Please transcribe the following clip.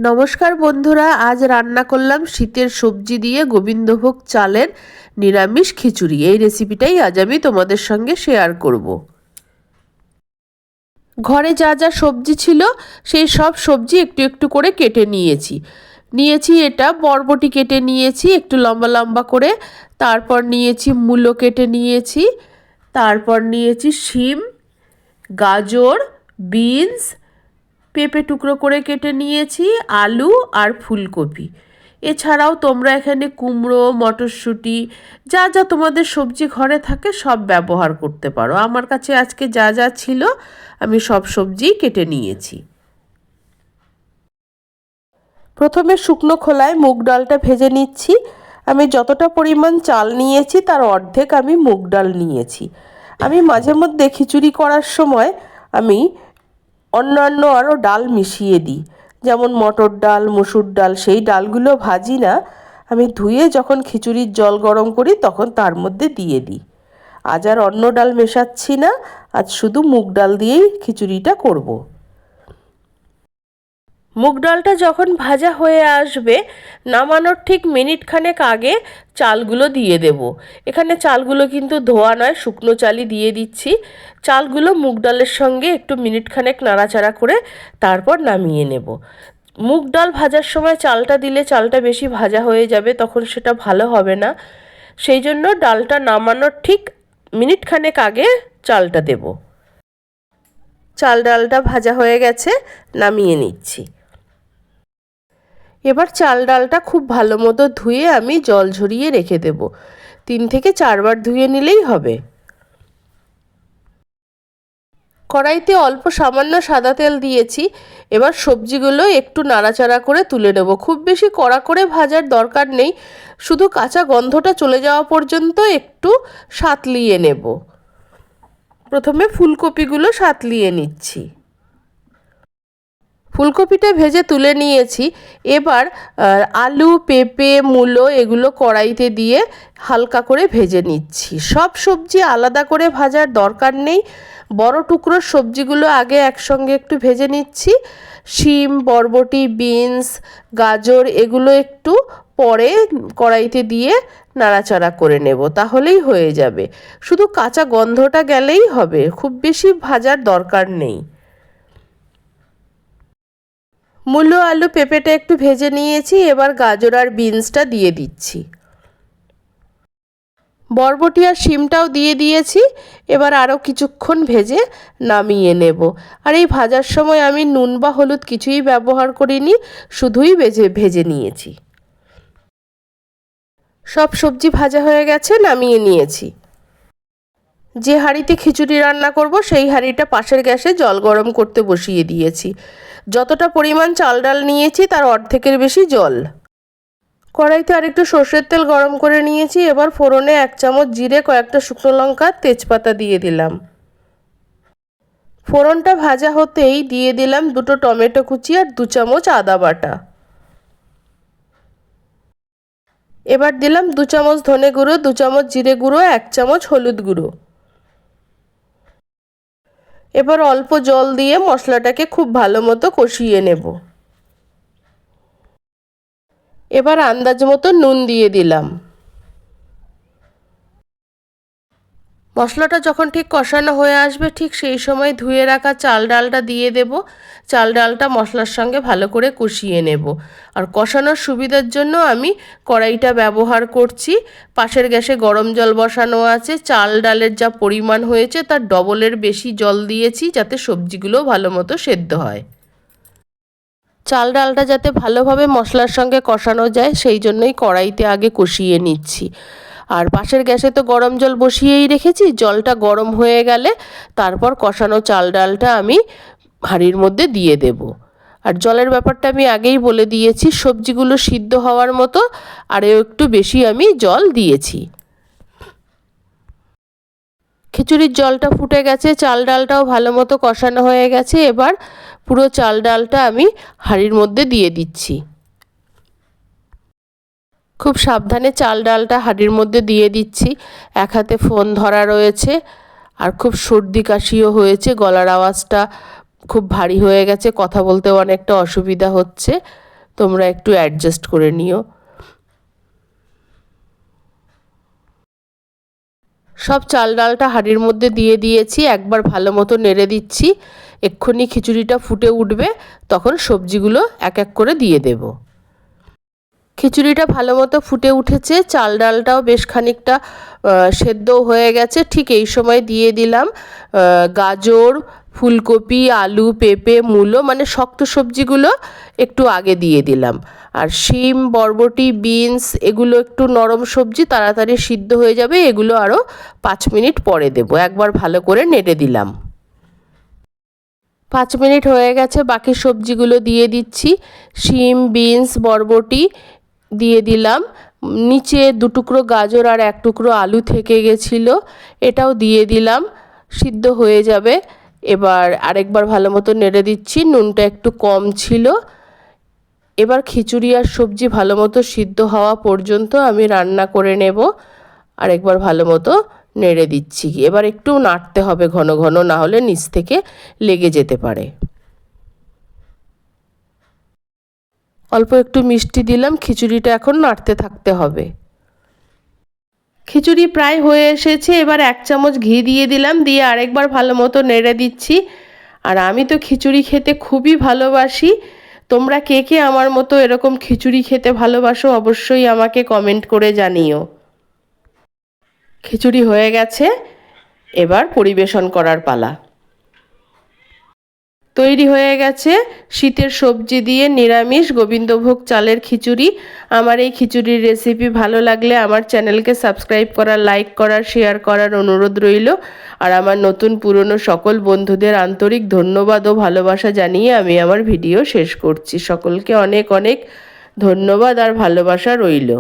নমস্কার বন্ধুরা, আজ রান্না করলাম শীতের সবজি দিয়ে গোবিন্দভোগ চালের নিরামিষ খিচুড়ি। এই রেসিপিটাই আজ আমি তোমাদের সঙ্গে শেয়ার করব। ঘরে যা যা সবজি ছিল সেই সব সবজি একটু একটু করে কেটে নিয়েছি। এটা বরবটি কেটে নিয়েছি একটু লম্বা লম্বা করে, তারপর নিয়েছি মূলো কেটে নিয়েছি, তারপর নিয়েছি শিম, গাজর, বিনস, পেঁপে টুকরো করে কেটে নিয়েছি, আলু আর ফুলকপি। এছাড়াও তোমরা এখানে কুমড়ো, মটরশুঁটি, যা যা তোমাদের সবজি ঘরে থাকে সব ব্যবহার করতে পারো। আমার কাছে আজকে যা যা ছিল আমি সব সবজিই কেটে নিয়েছি। প্রথমে শুকনো খোলায় মুগ ডালটা ভেজে নিচ্ছি। আমি যতটা পরিমাণ চাল নিয়েছি তার অর্ধেক আমি মুগ ডাল নিয়েছি। আমি মাঝে মধ্যে খিচুড়ি করার সময় আমি অন্যান্য আরও ডাল মিশিয়ে দিই, যেমন মটর ডাল, মসুর ডাল। সেই ডালগুলো ভাজি না, আমি ধুয়ে যখন খিচুড়ির জল গরম করি তখন তার মধ্যে দিয়ে দিই। আজ আর অন্য ডাল মেশাচ্ছি না, আজ শুধু মুগ ডাল দিয়েই খিচুড়িটা করব। মুগ ডালটা যখন ভাজা হয়ে আসবে, নামানোর ঠিক মিনিট খানেক আগে চালগুলো দিয়ে দেব। এখানে চালগুলো কিন্তু ধোয়া নয়, শুকনো চালই দিয়ে দিচ্ছি। চালগুলো মুগ ডালের সঙ্গে একটু মিনিট খানেক নাড়াচাড়া করে তারপর নামিয়ে নেব। মুগ ডাল ভাজার সময় চালটা দিলে চালটা বেশি ভাজা হয়ে যাবে, তখন সেটা ভালো হবে না। সেই জন্য ডালটা নামানোর ঠিক মিনিট খানেক আগে চালটা দেব। ডালটা ভাজা হয়ে গেছে, নামিয়ে নিচ্ছি। এবার চাল ডালটা খুব ভালো মতো ধুয়ে আমি জল ঝরিয়ে রেখে দেব। 3 থেকে 4 বার ধুয়ে নিলেই হবে। কড়াইতে অল্প সামান্য সাদা তেল দিয়েছি। এবার সবজিগুলো একটু নাড়াচাড়া করে তুলে নেব। খুব বেশি কড়া করে ভাজার দরকার নেই, শুধু কাঁচা গন্ধটা চলে যাওয়া পর্যন্ত একটু সাঁতলিয়ে নেব। প্রথমে ফুলকপিগুলো সাঁতলিয়ে নিচ্ছি। ফুলকপিটা ভেজে তুলে নিয়েছি। এবার আলু, পেঁপে, মূলো এগুলো কড়াইতে দিয়ে হালকা করে ভেজে নিচ্ছি। সব সবজি আলাদা করে ভাজার দরকার নেই, বড় টুকরোর সবজিগুলো আগে একসঙ্গে একটু ভেজে নিচ্ছি। শিম, বরবটি, বিনস, গাজর এগুলো একটু পরে কড়াইতে দিয়ে নাড়াচাড়া করে নেব, তাহলেই হয়ে যাবে। শুধু কাঁচা গন্ধটা গেলেই হবে, খুব বেশি ভাজার দরকার নেই। মূলো, আলু, পেঁপেটা একটু ভেজে নিয়েছি। এবার গাজর আর বিনসটা দিয়ে দিচ্ছি। বরবটি আর শিমটাও দিয়ে দিয়েছি। এবার আরও কিছুক্ষণ ভেজে নামিয়ে নেব। আর এই ভাজার সময় আমি নুন বা হলুদ কিছুই ব্যবহার করিনি, শুধুই ভেজে নিয়েছি। সব সবজি ভাজা হয়ে গেছে, নামিয়ে নিয়েছি। যে হাঁড়িতে খিচুড়ি রান্না করব সেই হাঁড়িটা পাশের গ্যাসে জল গরম করতে বসিয়ে দিয়েছি। যতটা পরিমাণ চাল ডাল নিয়েছি তার অর্ধেকের বেশি জল। কড়াইতে আরেকটু সর্ষের তেল গরম করে নিয়েছি। এবার ফোড়নে 1 চামচ জিরে, কয়েকটা শুকনো লঙ্কা, তেজপাতা দিয়ে দিলাম। ফোড়নটা ভাজা হতেই দিয়ে দিলাম 2টো টমেটো কুচি আর 2 চামচ আদা বাটা। এবার দিলাম 2 চামচ ধনে গুঁড়ো, 2 চামচ জিরে গুঁড়ো, 1 চামচ হলুদ গুঁড়ো। এবার অল্প জল দিয়ে মশলাটাকে খুব ভালো মতো কষিয়ে নেব। এবার আন্দাজ মতো নুন দিয়ে দিলাম। মশলাটা যখন ঠিক কষানো হয়ে আসবে ঠিক সেই সময় ধুয়ে রাখা চাল ডালটা দিয়ে দেব। চাল ডালটা মশলার সঙ্গে ভালো করে কষিয়ে নেব। আর কষানোর সুবিধার জন্য আমি কড়াইটা ব্যবহার করছি। পাশের গ্যাসে গরম জল বসানো আছে। চাল ডালের যা পরিমাণ হয়েছে তার ডবলের বেশি জল দিয়েছি, যাতে সবজিগুলো ভালো মতো সেদ্ধ হয়। চাল ডালটা যাতে ভালোভাবে মশলার সঙ্গে কষানো যায় সেই জন্যই কড়াইতে আগে কষিয়ে নিচ্ছি। আর পাশের গ্যাসে তো গরম জল বসিয়েই রেখেছি। জলটা গরম হয়ে গেলে তারপর কষানো চাল ডালটা আমি হাঁড়ির মধ্যে দিয়ে দেব। আর জলের ব্যাপারটা আমি আগেই বলে দিয়েছি, সবজিগুলো সিদ্ধ হওয়ার মতো আরও একটু বেশি আমি জল দিয়েছি। খিচুড়ির জলটা ফুটে গেছে, চাল ডালটাও ভালো মতো কষানো হয়ে গেছে। এবার পুরো চাল ডালটা আমি হাঁড়ির মধ্যে দিয়ে দিচ্ছি। খুব সাবধানে চাল ডালটা হাঁড়ির মধ্যে দিয়ে দিচ্ছি। এক হাতে ফোন ধরা রয়েছে আর খুব সর্দি কাশিও হয়েছে, গলার আওয়াজটা খুব ভারী হয়ে গেছে, কথা বলতেও অনেকটা অসুবিধা হচ্ছে। তোমরা একটু অ্যাডজাস্ট করে নিও। সব চাল ডালটা হাঁড়ির মধ্যে দিয়ে দিয়েছি, একবার ভালো মতো নেড়ে দিচ্ছি। এক্ষুনি খিচুড়িটা ফুটে উঠবে, তখন সবজিগুলো এক এক করে দিয়ে দেব। খিচুড়িটা ভালো মতো ফুটে উঠেছে, চাল ডালটাও বেশ খানিকটা সেদ্ধ হয়ে গেছে। ঠিক এই সময় দিয়ে দিলাম গাজর, ফুলকপি, আলু, পেঁপে, মূলো, মানে শক্ত সবজিগুলো একটু আগে দিয়ে দিলাম। আর শিম, বরবটি, বিনস এগুলো একটু নরম সবজি, তাড়াতাড়ি সিদ্ধ হয়ে যাবে, এগুলো আরও 5 মিনিট পরে দেবো। একবার ভালো করে নেড়ে দিলাম। 5 মিনিট হয়ে গেছে, বাকি সবজিগুলো দিয়ে দিচ্ছি। শিম, বিনস, বরবটি দিয়ে দিলাম। নিচে 2 টুকরো গাজর আর 1 টুকরো আলু থেকে গেছিলো, এটাও দিয়ে দিলাম, সিদ্ধ হয়ে যাবে। এবার আরেকবার ভালো মতো নেড়ে দিচ্ছি, নুনটা একটু কম ছিল। এবার খিচুড়ি আর সবজি ভালো মতো সিদ্ধ হওয়া পর্যন্ত আমি রান্না করে নেব। আরেকবার ভালো মতো নেড়ে দিচ্ছি। এবার একটু নাড়তে হবে ঘন ঘন, না হলে নিচ থেকে লেগে যেতে পারে। অল্প একটু মিষ্টি দিলাম, খিচুড়িটা এখন নাড়তে থাকতে হবে। খিচুড়ি প্রায় হয়ে এসেছে, এবার 1 চামচ ঘি দিয়ে দিলাম, দিয়ে আরেকবার ভালো মতো নেড়ে দিচ্ছি। আর আমি তো খিচুড়ি খেতে খুবই ভালোবাসি। তোমরা কে কে আমার মতো এরকম খিচুড়ি খেতে ভালোবাসো অবশ্যই আমাকে কমেন্ট করে জানিও। খিচুড়ি হয়ে গেছে, এবার পরিবেশন করার পালা। তৈরি হয়ে গেছে শীতের সবজি দিয়ে নিরামিষ গোবিন্দভোগ চালের খিচুড়ি। আমার এই খিচুড়ির রেসিপি ভালো লাগলে আমার চ্যানেলকে সাবস্ক্রাইব করার, লাইক করার, শেয়ার করার অনুরোধ রইল। আর আমার নতুন পুরনো সকল বন্ধুদের আন্তরিক ধন্যবাদ ও ভালোবাসা জানিয়ে আমি আমার ভিডিও শেষ করছি। সকলকে অনেক অনেক ধন্যবাদ আর ভালোবাসা রইল।